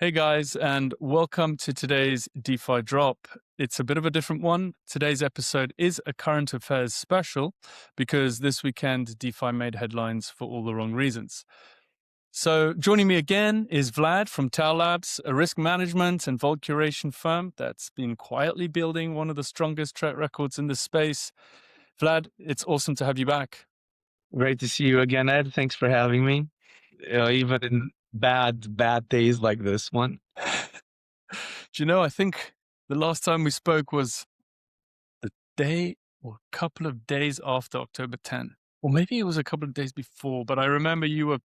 Hey guys, and welcome to today's DeFi Drop. It's a bit of a different one. Today's episode is a current affairs special because this weekend DeFi made headlines for all the wrong reasons. So joining me again is Vlad from Tau Labs, a risk management and vault curation firm that's been quietly building one of the strongest track records in this space. Vlad, it's awesome to have you back. Great to see you again, Ed. Thanks for having me. Even in bad days like this one. Do you know, I think the last time we spoke was the day or a couple of days after October 10, or maybe it was a couple of days before, but I remember you were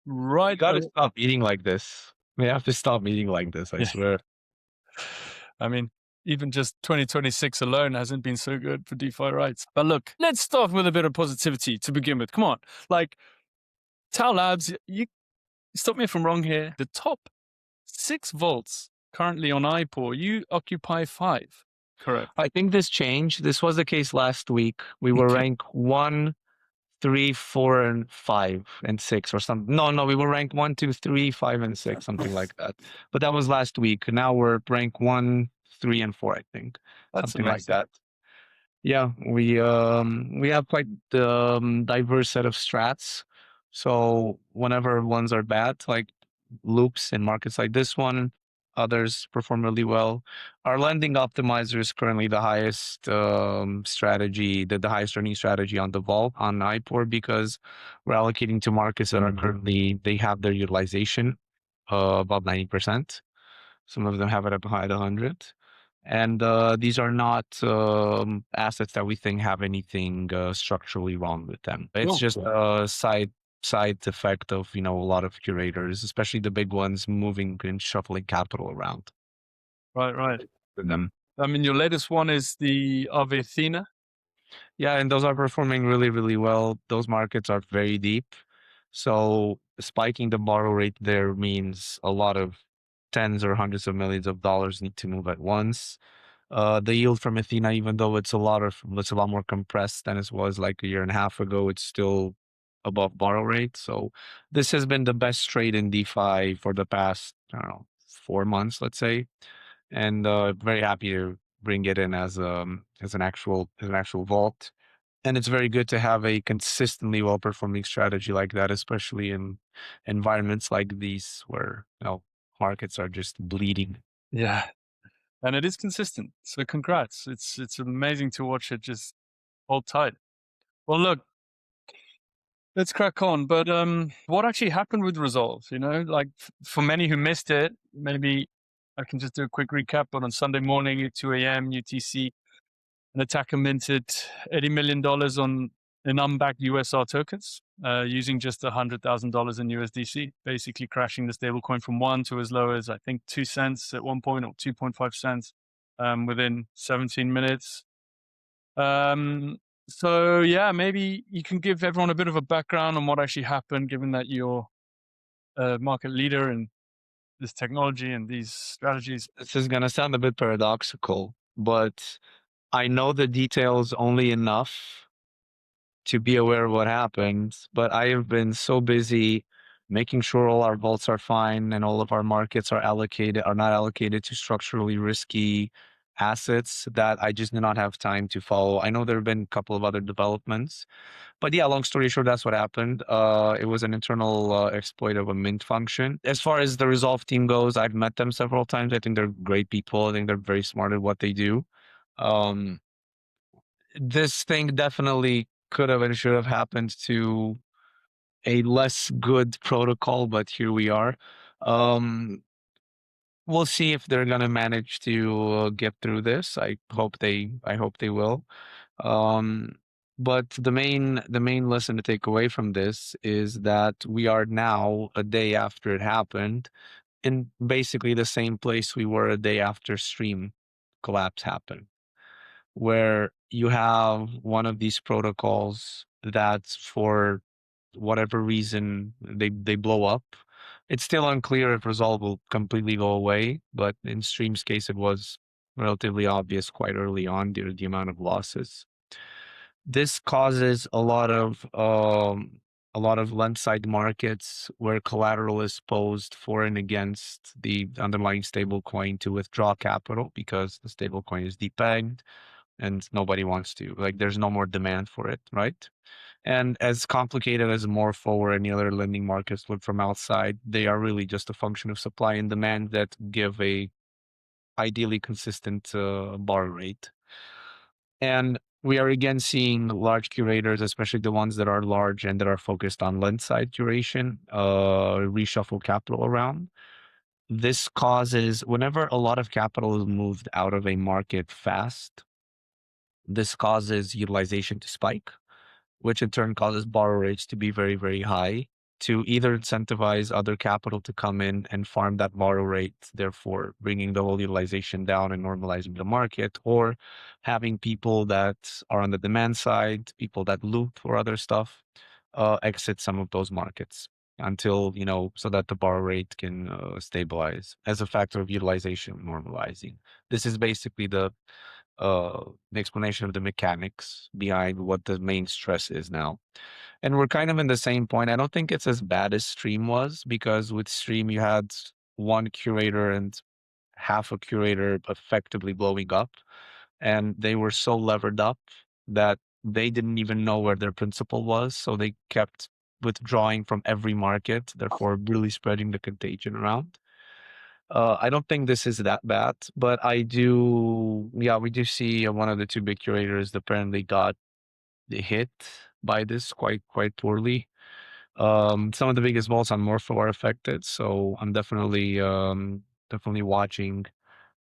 We right. got to stop eating like this. We have to stop eating like this, I Yeah. swear. I mean, even just 2026 alone hasn't been so good for DeFi rights. But look, let's start with a bit of positivity to begin with. Come on. Like, Tau Labs, you stop me if I'm wrong here. The top 6 vaults currently on IPOR, you occupy 5, correct? I think this changed. This was the case last week. We were Okay. ranked 1, 3, 4, and 5, and 6 or something. No, we were ranked 1, 2, 3, 5, and 6, something like that. But that was last week. Now we're ranked 1, 3, and 4, I think. That's Something like amazing. that. Yeah, we have quite the diverse set of strats. So whenever ones are bad, like loops in markets like this one, others perform really well. Our lending optimizer is currently the highest strategy, the highest earning strategy on the vault on IPOR because we're allocating to markets that are currently they have their utilization above 90%. Some of them have it up high at 100. And these are not assets that we think have anything structurally wrong with them. It's just a side effect of a lot of curators, especially the big ones, moving and shuffling capital around Right. with them. I mean, your latest one is the Avethina. Yeah, and those are performing really, really well. Those markets are very deep. So spiking the borrow rate there means a lot of tens or hundreds of millions of dollars need to move at once. The yield from Athena, even though it's a lot more compressed than it was like a year and a half ago, it's still above borrow rate. So this has been the best trade in DeFi for the past, I don't know, 4 months, let's say. And very happy to bring it in as an actual vault. And it's very good to have a consistently well performing strategy like that, especially in environments like these where markets are just bleeding. Yeah. And it is consistent. So congrats. It's amazing to watch it just hold tight. Well, look, let's crack on. But what actually happened with Resolve? Like for many who missed it, maybe I can just do a quick recap. But on Sunday morning at 2 a.m. UTC, an attacker minted $80 million in unbacked USR tokens using just $100,000 in USDC, basically crashing the stablecoin from 1 to as low as, I think, 2 cents at one point or 2.5 cents within 17 minutes. So, yeah, maybe you can give everyone a bit of a background on what actually happened, given that you're a market leader in this technology and these strategies. This is going to sound a bit paradoxical, but I know the details only enough to be aware of what happens. But I have been so busy making sure all our vaults are fine and all of our markets are not allocated to structurally risky assets that I just did not have time to follow. I know there have been a couple of other developments, but yeah, long story short, that's what happened. It was an internal exploit of a mint function. As far as the Resolve team goes, I've met them several times. I think they're great people. I think they're very smart at what they do. Um, this thing definitely could have and should have happened to a less good protocol, but here we are. We'll see if they're gonna manage to get through this. I hope they will. Um, but the main lesson to take away from this is that we are now a day after it happened in basically the same place we were a day after stream collapse happened, where you have one of these protocols that for whatever reason they blow up. It's still unclear if Resolve will completely go away, but in Stream's case, it was relatively obvious quite early on due to the amount of losses. This causes a lot of a lot of lend side markets where collateral is posed for and against the underlying stablecoin to withdraw capital because the stablecoin is depegged and nobody wants to, like, there's no more demand for it, right? And as complicated as Morpho or any other lending markets look from outside, they are really just a function of supply and demand that give a ideally consistent borrow rate. And we are again seeing large curators, especially the ones that are large and that are focused on lend side curation, reshuffle capital around. This causes, whenever a lot of capital is moved out of a market fast, this causes utilization to spike, which in turn causes borrow rates to be very, very high to either incentivize other capital to come in and farm that borrow rate, therefore bringing the whole utilization down and normalizing the market, or having people that are on the demand side, people that loop for other stuff, exit some of those markets until, so that the borrow rate can stabilize as a factor of utilization normalizing. This is basically the explanation of the mechanics behind what the main stress is now. And we're kind of in the same point. I don't think it's as bad as Stream was, because with Stream you had one curator and half a curator effectively blowing up, and they were so levered up that they didn't even know where their principal was, so they kept withdrawing from every market, therefore really spreading the contagion around. I don't think this is that bad, but yeah, we do see one of the two big curators apparently got hit by this quite poorly. Some of the biggest vaults on Morpho are affected, so I'm definitely watching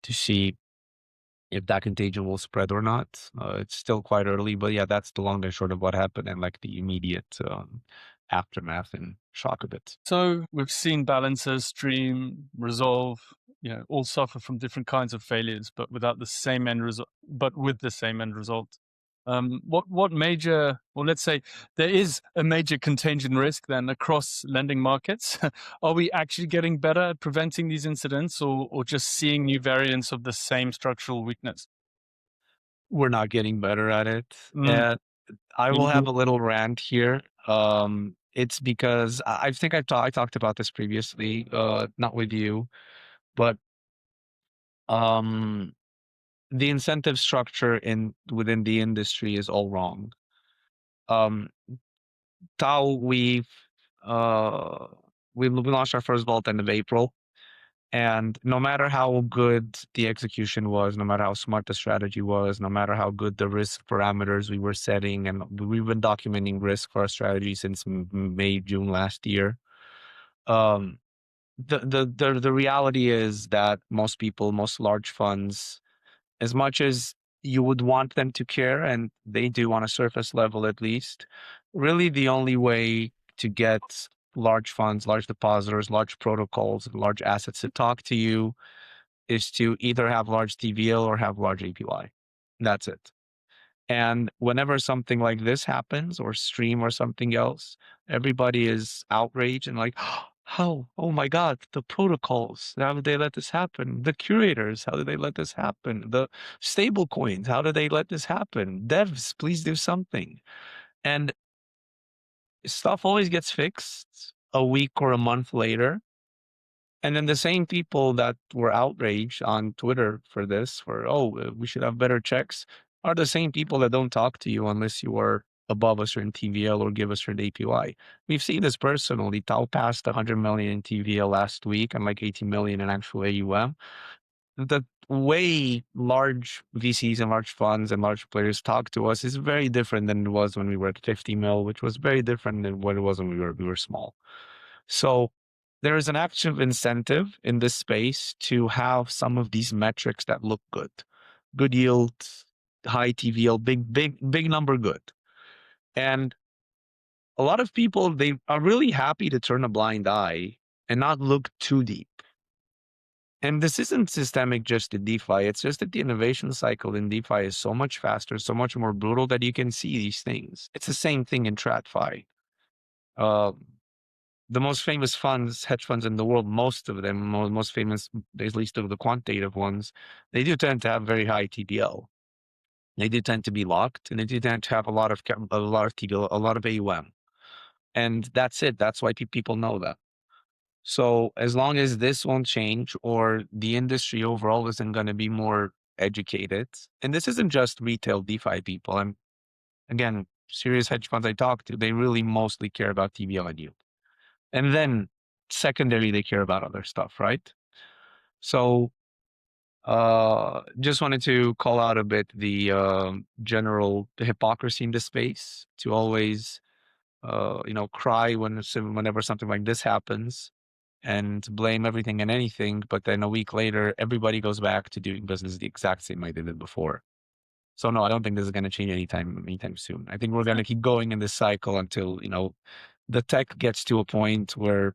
to see if that contagion will spread or not. It's still quite early, but yeah, that's the long and short of what happened and like the immediate aftermath and shock of it. So we've seen balancers, stream, resolve, all suffer from different kinds of failures, but without the same end result, but with the same end result. What major, well, let's say there is a major contagion risk then across lending markets. Are we actually getting better at preventing these incidents, or just seeing new variants of the same structural weakness? We're not getting better at it. Mm. And I will have a little rant here. It's because I think I talked about this previously, not with you, but um, the incentive structure within the industry is all wrong. Um, Tao, uh, we launched our first vault end of April, and no matter how good the execution was, no matter how smart the strategy was, no matter how good the risk parameters we were setting, and we've been documenting risk for our strategy since May, June last year. Um, the reality is that most people, most large funds, as much as you would want them to care, and they do on a surface level at least, really the only way to get large funds, large depositors, large protocols, and large assets to talk to you is to either have large TVL or have large APY. That's it. And whenever something like this happens, or Stream or something else, everybody is outraged and like, how? Oh my God, the protocols, how did they let this happen? The curators, how did they let this happen? The stable coins, how did they let this happen? Devs, please do something. And stuff always gets fixed a week or a month later. And then the same people that were outraged on Twitter for this, we should have better checks, are the same people that don't talk to you unless you are above a certain TVL or give a certain APY. We've seen this personally. Tao passed 100 million in TVL last week and like 80 million in actual AUM. The way large VCs and large funds and large players talk to us is very different than it was when we were at 50 mil, which was very different than what it was when we were small. So there is an active incentive in this space to have some of these metrics that look good. Good yield, high TVL, big number good. And a lot of people, they are really happy to turn a blind eye and not look too deep. And this isn't systemic just in DeFi. It's just that the innovation cycle in DeFi is so much faster, so much more brutal that you can see these things. It's the same thing in TradFi. The most famous funds, hedge funds in the world, most of them, most famous, at least of the quantitative ones, they do tend to have very high TBL. They do tend to be locked, and they do tend to have a lot of TBL, a lot of AUM. And that's it. That's why people know that. So as long as this won't change or the industry overall isn't going to be more educated, and this isn't just retail DeFi people. I'm again, serious hedge funds I talk to, they really mostly care about TVL and yield. And then secondary, they care about other stuff, right? So just wanted to call out a bit the general hypocrisy in the space to always cry whenever something like this happens and blame everything and anything, but then a week later everybody goes back to doing business the exact same way they did before. So no, I don't think this is going to change anytime soon. I think we're going to keep going in this cycle until the tech gets to a point where,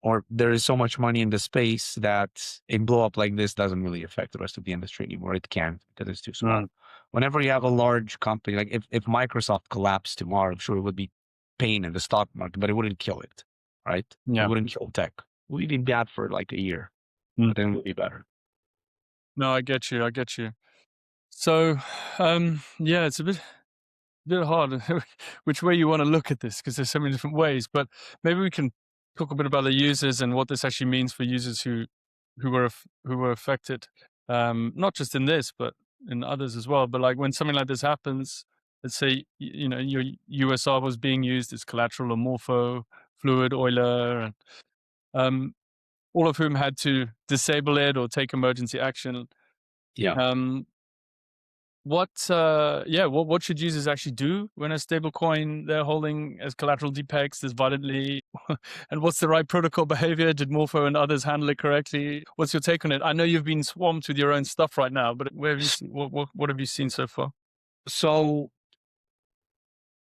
or there is so much money in the space that a blow up like this doesn't really affect the rest of the industry anymore. It can't because it's too small. Mm. Whenever you have a large company, like if Microsoft collapsed tomorrow, I'm sure it would be pain in the stock market, but it wouldn't kill it, right? It Yeah. wouldn't kill tech. We'd be bad for like a year, Mm. but then it would be better. No, I get you. I get you. So, yeah, it's a bit hard which way you want to look at this because there's so many different ways. But maybe we can talk a bit about the users and what this actually means for users who were affected, not just in this but in others as well. But like when something like this happens, let's say your USR was being used as collateral or Morpho, Fluid, Euler, and all of whom had to disable it or take emergency action. Yeah. Um, what should users actually do when a stablecoin they're holding as collateral depegs this violently? And what's the right protocol behavior? Did Morpho and others handle it correctly? What's your take on it? I know you've been swamped with your own stuff right now, but where have you seen, what have you seen so far? So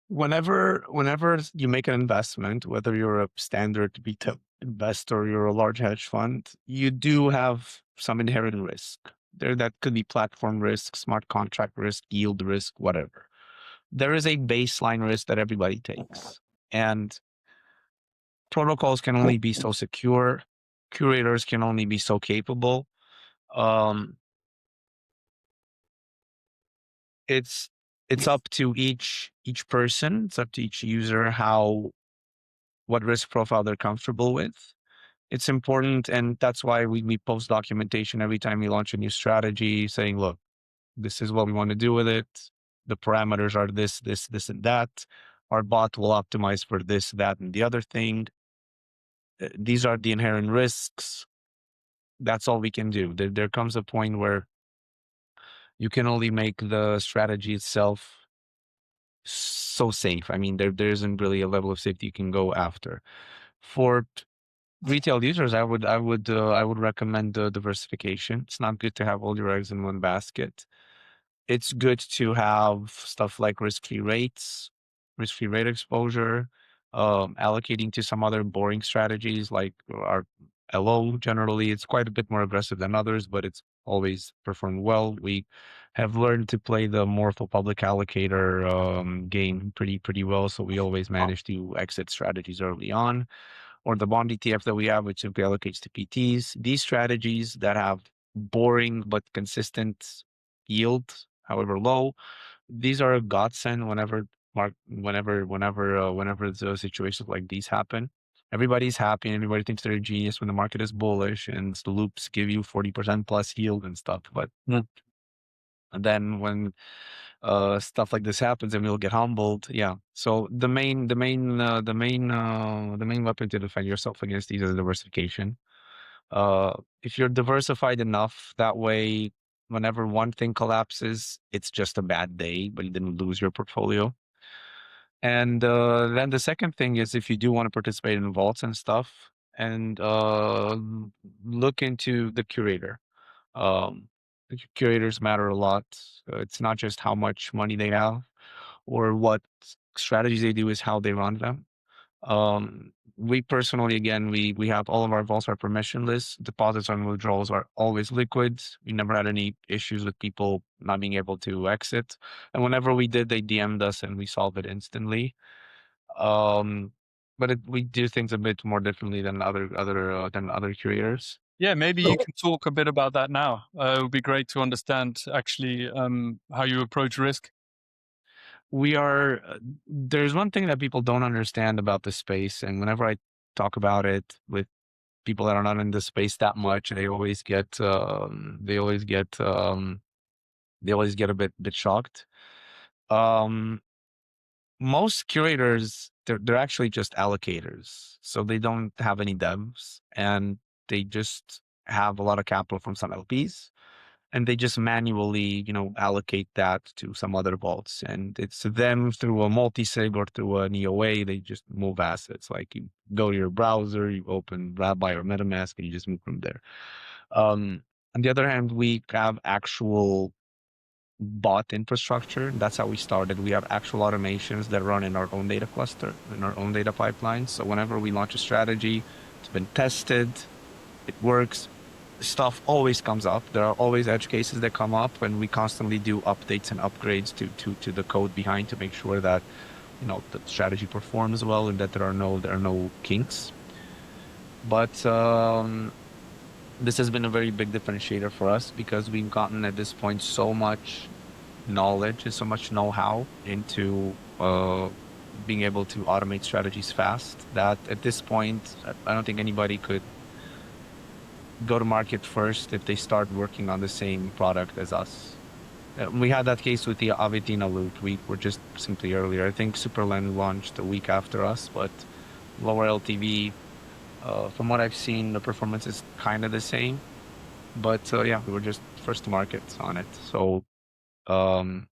whenever you make an investment, whether you're a standard retail investor, you're a large hedge fund, you do have some inherent risk. There that could be platform risk, smart contract risk, yield risk, whatever. There is a baseline risk that everybody takes. And protocols can only be so secure, curators can only be so capable. Um, it's it's up to each person, it's up to each user what risk profile they're comfortable with. It's important, and that's why we post documentation every time we launch a new strategy saying, look, this is what we want to do with it. The parameters are this, and that. Our bot will optimize for this, that, and the other thing. These are the inherent risks. That's all we can do. There comes a point where you can only make the strategy itself so safe. I mean, there isn't really a level of safety you can go after. For retail users, I would recommend diversification. It's not good to have all your eggs in one basket. It's good to have stuff like risk-free rates, risk-free rate exposure, allocating to some other boring strategies like our LO. Generally, it's quite a bit more aggressive than others, but it's always performed well. We have learned to play the Morpho public allocator game pretty well, so we always manage to exit strategies early on. Or the bond ETF that we have, which simply allocates to PTs. These strategies that have boring but consistent yield, however low, these are a godsend whenever the situations like these happen. Everybody's happy and everybody thinks they're a genius when the market is bullish and the loops give you 40% plus yield and stuff. But Mm. and then when stuff like this happens and we'll get humbled. Yeah. So the main weapon to defend yourself against these is diversification. If you're diversified enough, that way, whenever one thing collapses, it's just a bad day, but you didn't lose your portfolio. And then the second thing is if you do want to participate in vaults and stuff, and look into the curator. Um, the curators matter a lot. It's not just how much money they have or what strategies they do, is how they run them. We personally, again, we have all of our vaults are permissionless. Deposits and withdrawals are always liquid. We never had any issues with people not being able to exit. And whenever we did, they DM'd us and we solved it instantly. Um, but we do things a bit more differently than other curators. Yeah, maybe you can talk a bit about that now. It would be great to understand actually how you approach risk. we are, there's one thing that people don't understand about the space. And whenever I talk about it with people that are not in the space that much, they always get a bit shocked. Um, Most curators, they're actually just allocators. So they don't have any devs, and they just have a lot of capital from some LPs, and they just manually, allocate that to some other vaults. And it's them through a multi-sig or through an EOA, they just move assets. Like you go to your browser, you open Rabbi or MetaMask, and you just move from there. On the other hand, we have actual bot infrastructure. That's how we started. We have actual automations that run in our own data cluster, in our own data pipeline. So whenever we launch a strategy, it's been tested, it works. Stuff always comes up. There are always edge cases that come up, and we constantly do updates and upgrades to the code behind to make sure that the strategy performs well and that there are no kinks. But this has been a very big differentiator for us because we've gotten at this point so much knowledge and so much know-how into being able to automate strategies fast that at this point, I don't think anybody could go to market first if they start working on the same product as us. We had that case with the Avitina loot. We were just simply earlier. I think Superland launched a week after us, but lower LTV. From what I've seen, the performance is kind of the same. But yeah, we were just first to market on it. So um,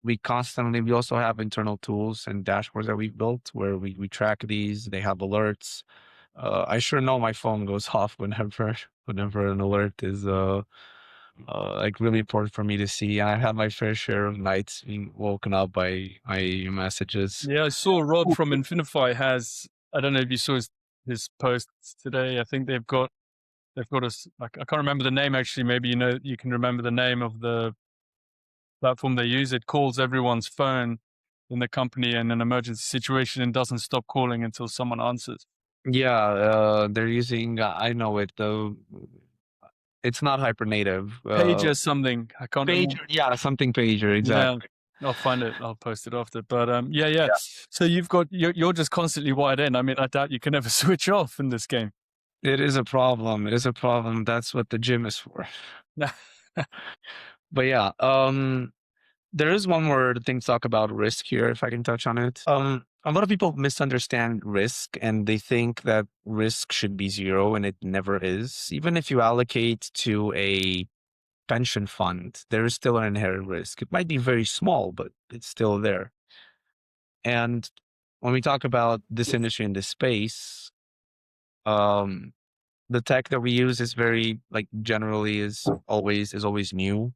we also have internal tools and dashboards that we've built where we track these. They have alerts. I sure know my phone goes off whenever an alert is like really important for me to see. I have my fair share of nights being woken up by my messages. Yeah, I saw Rob from Infinify has, I don't know if you saw his posts today. I think they've got I can't remember the name actually. Maybe you can remember the name of the platform they use. It calls everyone's phone in the company in an emergency situation and doesn't stop calling until someone answers. Yeah, they're using. I know it though. It's not hypernative. Pager something. I can't remember. Pager, yeah, something pager, Yeah, exactly. I'll find it. I'll post it after. But yeah, yeah. Yeah. So you're just constantly wired in. I mean, I doubt you can ever switch off in this game. It is a problem. It is a problem. That's what the gym is for. But yeah, there is one more thing to talk about risk here, if I can touch on it. A lot of people misunderstand risk and they think that risk should be zero, and it never is. Even if you allocate to a pension fund, there is still an inherent risk. It might be very small, but it's still there. And when we talk about this industry and this space, um, the tech that we use is very generally is always new.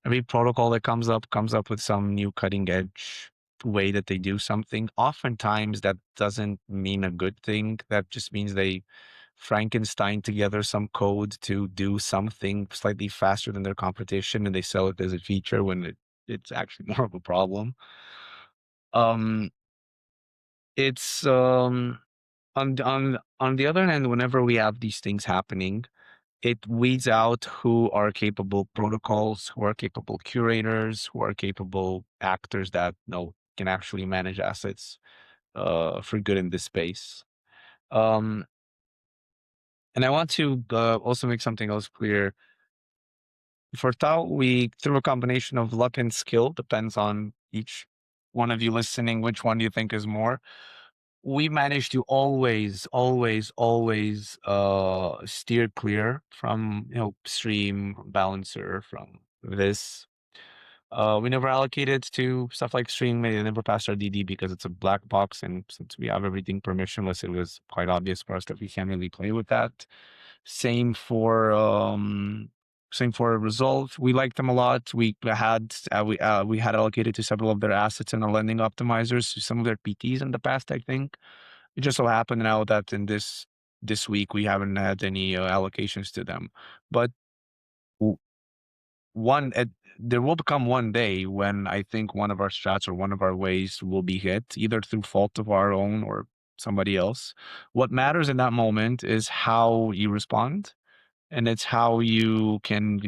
Every protocol that comes up with some new cutting edge way that they do something. Oftentimes that doesn't mean a good thing. That just means they Frankenstein together some code to do something slightly faster than their competition, and they sell it as a feature when it's actually more of a problem. Um, it's on the other hand, whenever we have these things happening, it weeds out who are capable protocols, who are capable curators, who are capable actors that can actually manage assets for good in this space. Um, and I want to also make something else clear. For Tao, we through a combination of luck and skill, depends on each one of you listening, which one do you think is more. We managed to always steer clear from stream balancer, from this. We never allocated to stuff like stream. They never passed our DD because it's a black box, and since we have everything permissionless, it was quite obvious for us that we can't really play with that. Same for Resolve. We liked them a lot. We had allocated to several of their assets and our lending optimizers, to some of their PTs in the past, I think. It just so happened now that in this week we haven't had any allocations to them. But w- one there will become one day when I think one of our strats or one of our ways will be hit, either through fault of our own or somebody else. What matters in that moment is how you respond, and it's how you can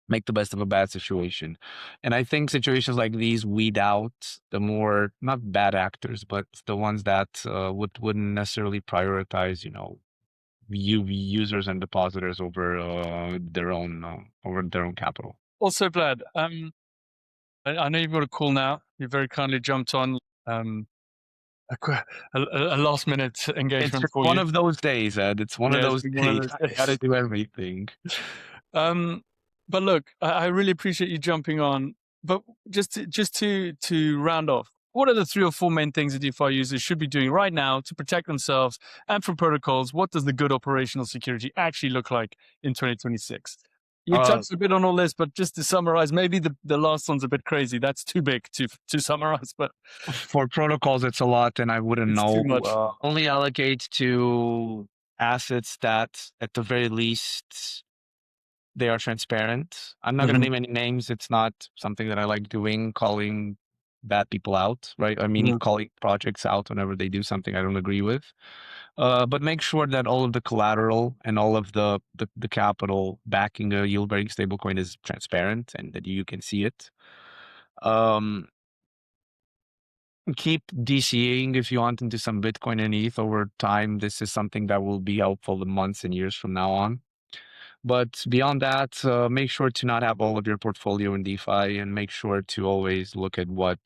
make the best of a bad situation. And I think situations like these weed out the more, not bad actors, but the ones that wouldn't necessarily prioritize, users and depositors over their own capital. Also, Vlad, I know you've got a call now. You very kindly jumped on a last minute It's engagement just for one you. of those days, Ed. It's one of Yeah, it's those been one of days. those I gotta days. do everything. Um, but look, I really appreciate you jumping on. But just to round off, what are the 3 or 4 main things that DeFi users should be doing right now to protect themselves and from protocols? What does the good operational security actually look like in 2026? You Uh, touched a bit on all this, but just to summarize, maybe the last one's a bit crazy. That's too big to summarize, but for protocols, it's a lot, and I wouldn't it's know. too much. Only allocate to assets that, at the very least, they are transparent. I'm not going to Mhm, name any names. It's not something that I like doing, calling bad people out, right? I mean, mhm. calling projects out whenever they do something I don't agree with. But make sure that all of the collateral and all of the capital backing a yield bearing stablecoin is transparent and that you can see it. Um, Keep DCAing if you want into some Bitcoin and ETH over time. This is something that will be helpful in months and years from now on. But beyond that, make sure to not have all of your portfolio in DeFi, and make sure to always look at look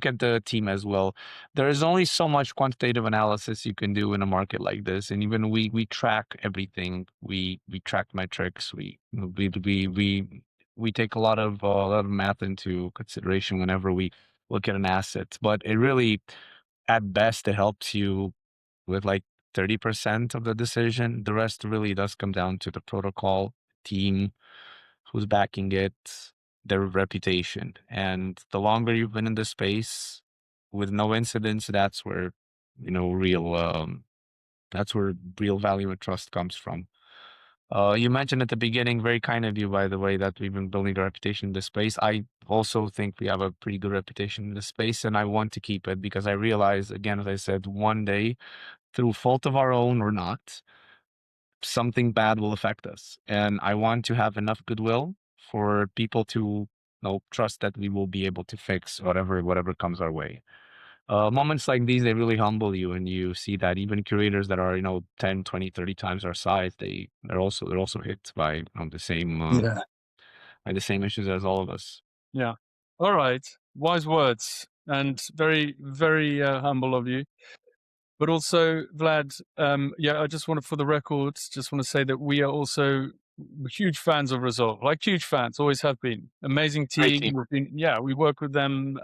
at the team as well. There is only so much quantitative analysis you can do in a market like this, and even we track everything. We track metrics. We take a lot of math into consideration whenever we look at an asset. But it really, at best, it helps you with like 30% of the decision. The rest really does come down to the protocol, team, who's backing it, their reputation. And the longer you've been in the space with no incidents, that's where real value and trust comes from. You mentioned at the beginning, very kind of you, by the way, that we've been building a reputation in this space. I also think we have a pretty good reputation in this space, and I want to keep it because I realize, again, as I said, one day, through fault of our own or not, something bad will affect us. And I want to have enough goodwill for people to trust that we will be able to fix whatever comes our way. Moments like these, they really humble you, and you see that even curators that are 10, 20, 30 times our size, they're also hit by Yeah. the same issues as all of us. Yeah. All right. Wise words and very, very humble of you. But also, Vlad, yeah, I just want to, for the record, just want to say that we are also huge fans of Resolve, like huge fans, always have been. Amazing Great team. team. Yeah, we work with them,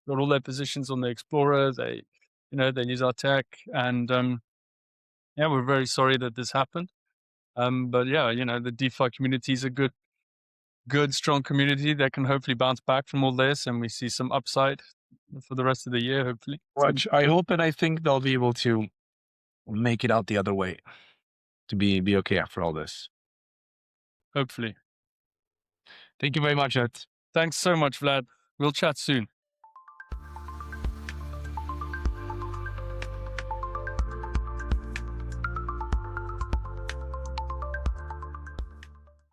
got all their positions on the Explorer. They use our tech. And yeah, we're very sorry that this happened. But yeah, the DeFi community is a good, strong community that can hopefully bounce back from all this. And we see some upside for the rest of the year, hopefully. So Which I hope and I think they'll be able to make it out the other way, to be okay after all this. hopefully. Thank you very much, Ed. Thanks so much, Vlad. We'll chat soon.